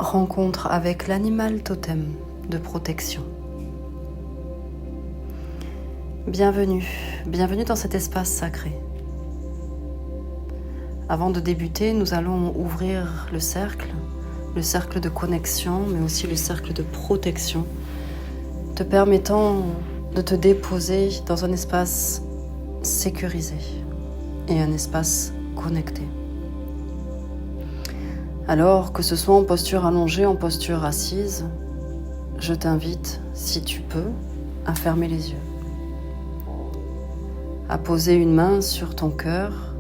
rencontre avec l'animal totem de protection. Bienvenue dans cet espace sacré. Avant de débuter, nous allons ouvrir le cercle de connexion, mais aussi le cercle de protection, te permettant de te déposer dans un espace sécurisé et un espace connecté. Alors, que ce soit en posture allongée, en posture assise, je t'invite, si tu peux, à fermer les yeux, à poser une main sur ton cœur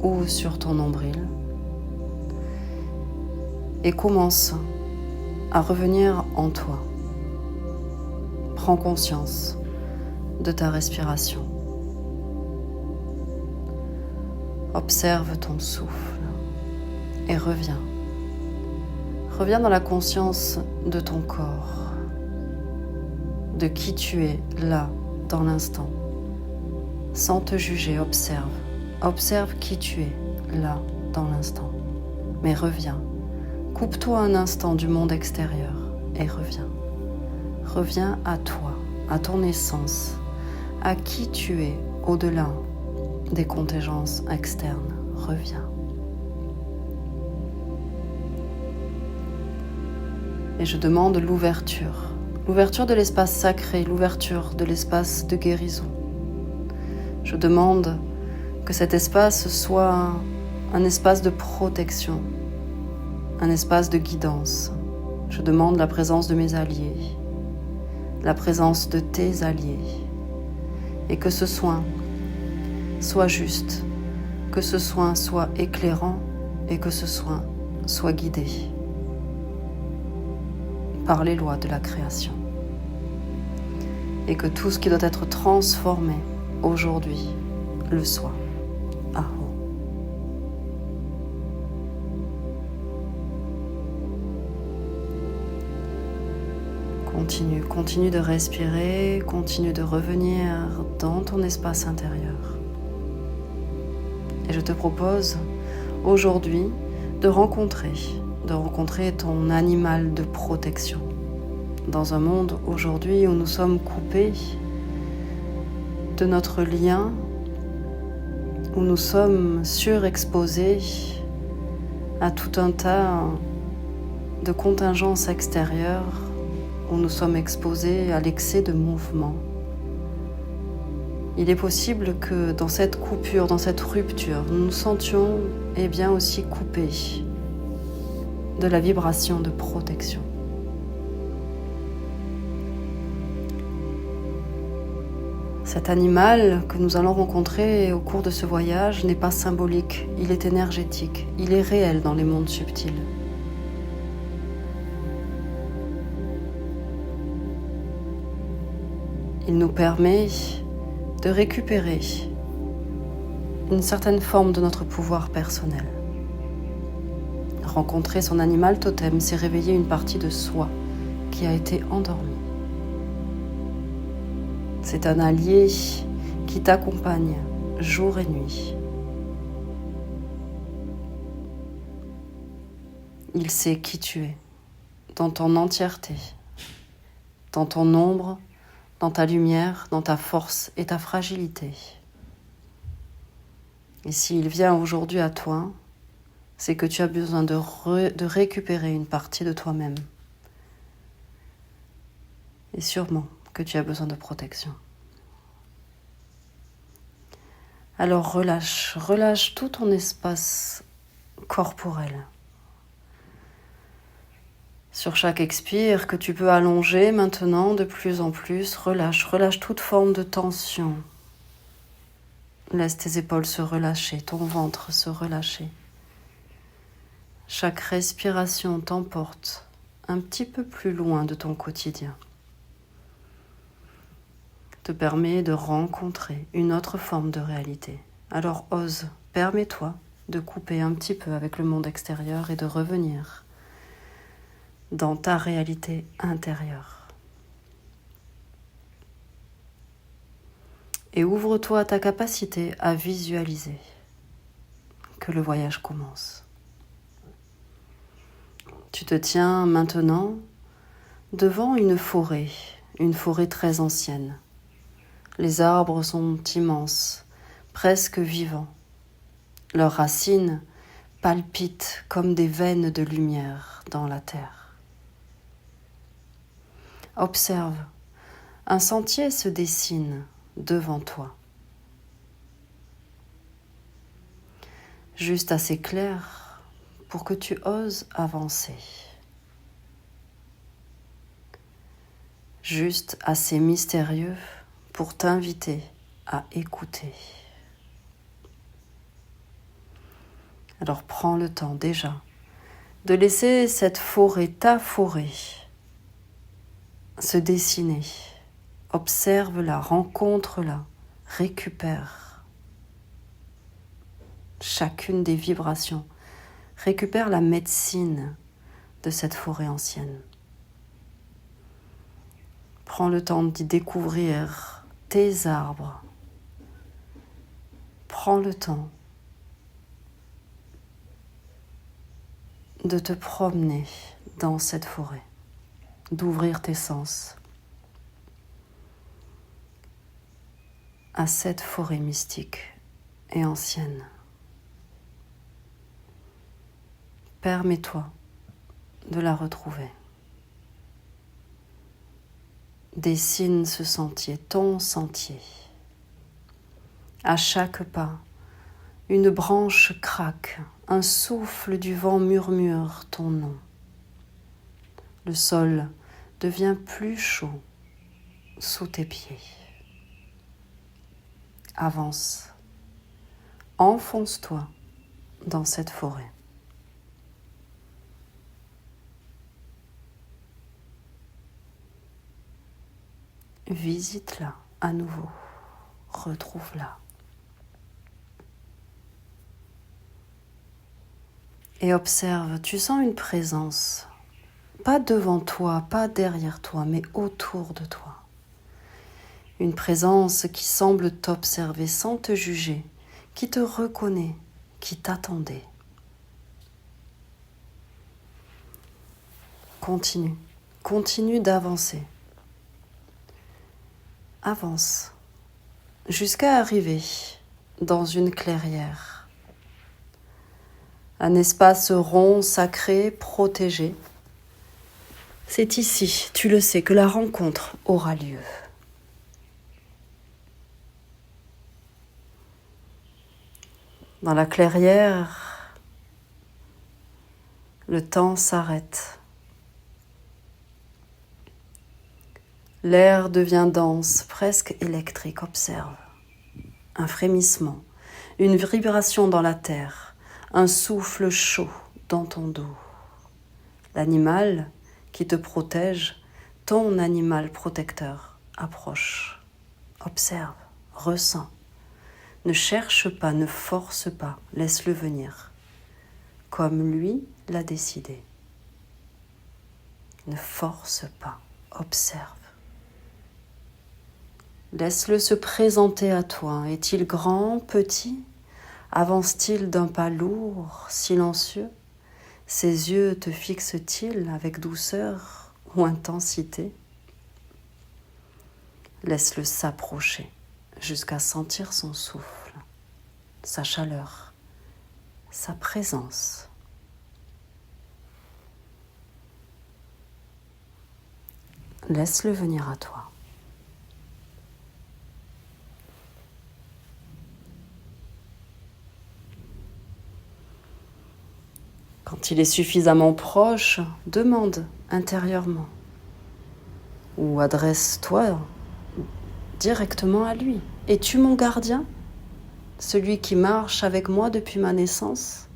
ou sur ton nombril et commence à revenir en toi. Prends conscience de ta respiration. Observe ton souffle et reviens. Reviens dans la conscience de ton corps, de qui tu es là, dans l'instant. Sans te juger, observe. Observe qui tu es là, dans l'instant. Mais reviens. Coupe-toi un instant du monde extérieur et reviens. Reviens à toi, à ton essence, à qui tu es au-delà des contingences externes. Reviens. Et je demande l'ouverture de l'espace sacré, l'ouverture de l'espace de guérison. Je demande que cet espace soit un espace de protection, un espace de guidance. Je demande la présence de mes alliés, la présence de tes alliés, et que ce soin soit juste, que ce soin soit éclairant et que ce soin soit guidé par les lois de la création. Et que tout ce qui doit être transformé aujourd'hui le soit. Aho. Continue de respirer, continue de revenir dans ton espace intérieur. Et je te propose aujourd'hui de rencontrer ton animal de protection. Dans un monde aujourd'hui où nous sommes coupés de notre lien, où nous sommes surexposés à tout un tas de contingences extérieures, où nous sommes exposés à l'excès de mouvement. Il est possible que dans cette coupure, dans cette rupture, nous nous sentions aussi coupés de la vibration de protection. Cet animal que nous allons rencontrer au cours de ce voyage n'est pas symbolique, il est énergétique, il est réel dans les mondes subtils. Il nous permet de récupérer une certaine forme de notre pouvoir personnel. Rencontrer son animal totem, c'est réveiller une partie de soi qui a été endormie. C'est un allié qui t'accompagne jour et nuit. Il sait qui tu es, dans ton entièreté, dans ton ombre, dans ta lumière, dans ta force et ta fragilité. Et s'il vient aujourd'hui à toi, c'est que tu as besoin de récupérer une partie de toi-même. Et sûrement que tu as besoin de protection. Alors relâche tout ton espace corporel. Sur chaque expire que tu peux allonger maintenant de plus en plus, relâche toute forme de tension. Laisse tes épaules se relâcher, ton ventre se relâcher. Chaque respiration t'emporte un petit peu plus loin de ton quotidien. Te permet de rencontrer une autre forme de réalité. Alors ose, permets-toi de couper un petit peu avec le monde extérieur et de revenir dans ta réalité intérieure. Et ouvre-toi à ta capacité à visualiser que le voyage commence. Tu te tiens maintenant devant une forêt très ancienne. Les arbres sont immenses, presque vivants. Leurs racines palpitent comme des veines de lumière dans la terre. Observe, un sentier se dessine devant toi. Juste assez clair pour que tu oses avancer. Juste assez mystérieux pour t'inviter à écouter. Alors prends le temps déjà de laisser cette forêt, ta forêt, se dessiner. Observe-la, rencontre-la, récupère chacune des vibrations. Récupère la médecine de cette forêt ancienne. Prends le temps d'y découvrir tes arbres. Prends le temps de te promener dans cette forêt, d'ouvrir tes sens à cette forêt mystique et ancienne. Permets-toi de la retrouver. Dessine ce sentier, ton sentier. À chaque pas, une branche craque, un souffle du vent murmure ton nom. Le sol devient plus chaud sous tes pieds. Avance, enfonce-toi dans cette forêt. Visite-la à nouveau, retrouve-la. Et observe, tu sens une présence, pas devant toi, pas derrière toi, mais autour de toi. Une présence qui semble t'observer sans te juger, qui te reconnaît, qui t'attendait. Continue d'avancer. Avance jusqu'à arriver dans une clairière. Un espace rond, sacré, protégé. C'est ici, tu le sais, que la rencontre aura lieu. Dans la clairière, le temps s'arrête. L'air devient dense, presque électrique. Observe. Un frémissement, une vibration dans la terre, un souffle chaud dans ton dos. L'animal qui te protège, ton animal protecteur, approche. Observe, ressens. Ne cherche pas, ne force pas, laisse-le venir, comme lui l'a décidé. Ne force pas, observe. Laisse-le se présenter à toi. Est-il grand, petit? Avance-t-il d'un pas lourd, silencieux? Ses yeux te fixent-ils avec douceur ou intensité? Laisse-le s'approcher jusqu'à sentir son souffle, sa chaleur, sa présence. Laisse-le venir à toi. Quand il est suffisamment proche, demande intérieurement ou adresse-toi directement à lui. Es-tu mon gardien? Celui qui marche avec moi depuis ma naissance?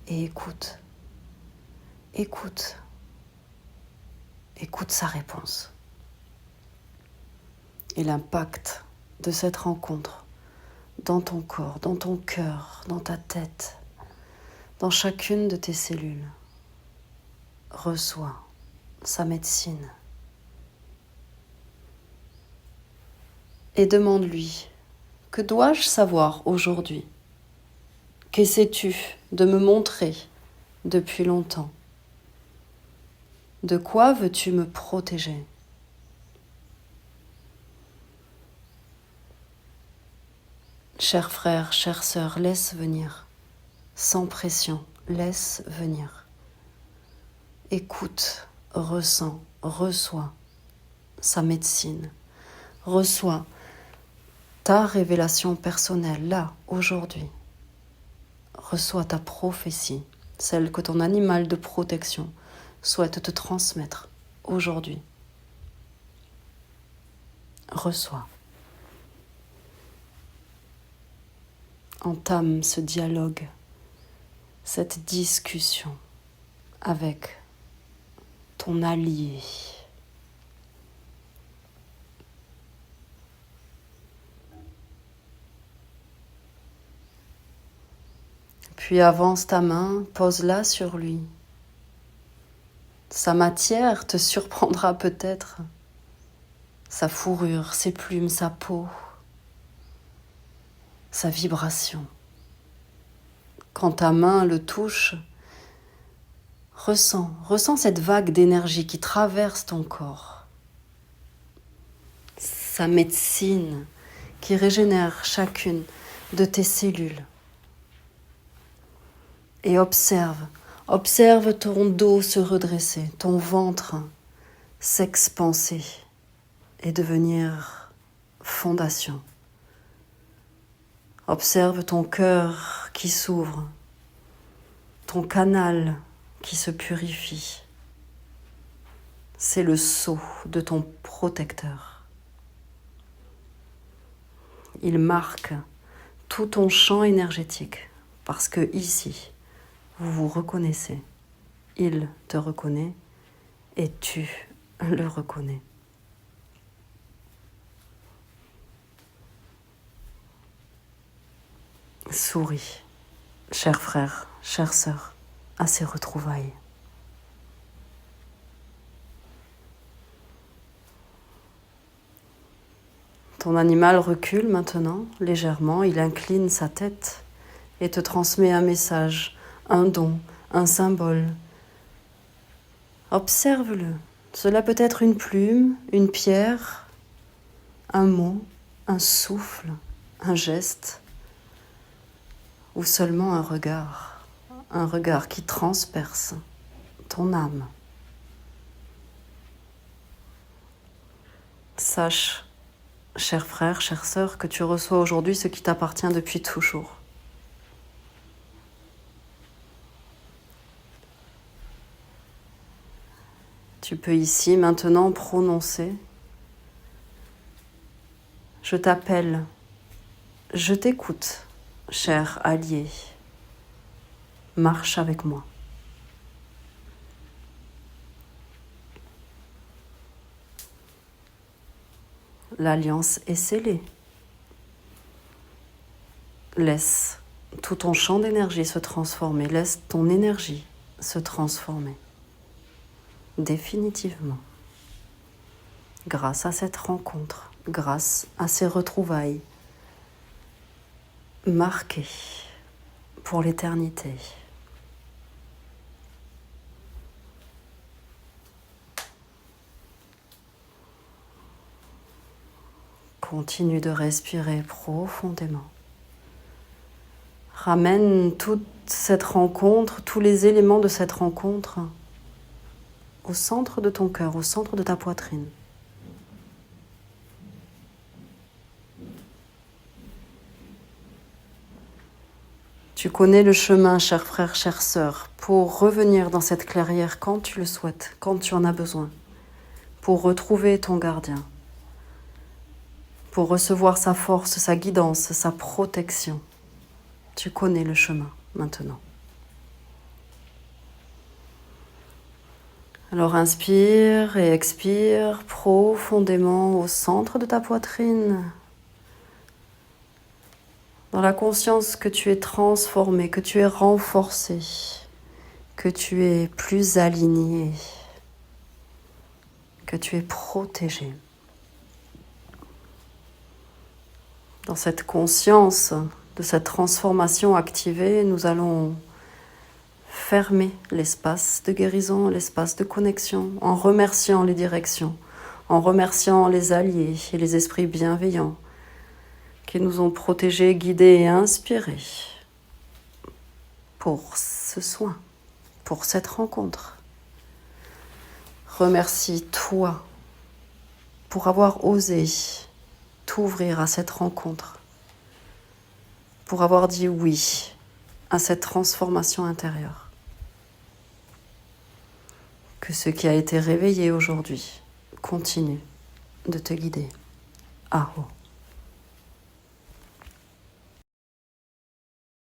Et écoute sa réponse. Et l'impact de cette rencontre dans ton corps, dans ton cœur, dans ta tête, dans chacune de tes cellules. Reçois sa médecine. Et demande-lui, que dois-je savoir aujourd'hui? Qu'essaies-tu de me montrer depuis longtemps? De quoi veux-tu me protéger? Cher frère, chère sœur, laisse venir. Sans pression, laisse venir. Écoute, ressens, reçois sa médecine. Reçois ta révélation personnelle, là, aujourd'hui. Reçois ta prophétie, celle que ton animal de protection souhaite te transmettre aujourd'hui. Reçois. Entame ce dialogue, cette discussion avec ton allié. Puis avance ta main, pose-la sur lui. Sa matière te surprendra peut-être. Sa fourrure, ses plumes, sa peau, sa vibration. Quand ta main le touche, ressens cette vague d'énergie qui traverse ton corps. Sa médecine qui régénère chacune de tes cellules. Et observe ton dos se redresser, ton ventre s'expanser et devenir fondation. Observe ton cœur qui s'ouvre, ton canal qui se purifie. C'est le sceau de ton protecteur. Il marque tout ton champ énergétique parce que ici, vous vous reconnaissez. Il te reconnaît et tu le reconnais. Souris, cher frère, chère sœur, à ces retrouvailles. Ton animal recule maintenant, légèrement, il incline sa tête et te transmet un message, un don, un symbole. Observe-le. Cela peut être une plume, une pierre, un mot, un souffle, un geste, ou seulement un regard qui transperce ton âme. Sache, cher frère, chère sœur, que tu reçois aujourd'hui ce qui t'appartient depuis toujours. Tu peux ici maintenant prononcer « Je t'appelle, je t'écoute, cher allié, marche avec moi ». L'alliance est scellée. Laisse tout ton champ d'énergie se transformer, laisse ton énergie se transformer. Définitivement. Grâce à cette rencontre, grâce à ces retrouvailles marquées pour l'éternité. Continue de respirer profondément. Ramène toute cette rencontre, tous les éléments de cette rencontre au centre de ton cœur, au centre de ta poitrine. Tu connais le chemin, cher frère, chère sœur, pour revenir dans cette clairière quand tu le souhaites, quand tu en as besoin, pour retrouver ton gardien, pour recevoir sa force, sa guidance, sa protection. Tu connais le chemin maintenant. Alors inspire et expire profondément au centre de ta poitrine, dans la conscience que tu es transformé, que tu es renforcé, que tu es plus aligné, que tu es protégé. Dans cette conscience de cette transformation activée, nous allons fermer l'espace de guérison, l'espace de connexion, en remerciant les directions, en remerciant les alliés et les esprits bienveillants qui nous ont protégés, guidés et inspirés pour ce soin, pour cette rencontre. Remercie-toi pour avoir osé t'ouvrir à cette rencontre, pour avoir dit oui à cette transformation intérieure. Que ce qui a été réveillé aujourd'hui continue de te guider. Aho.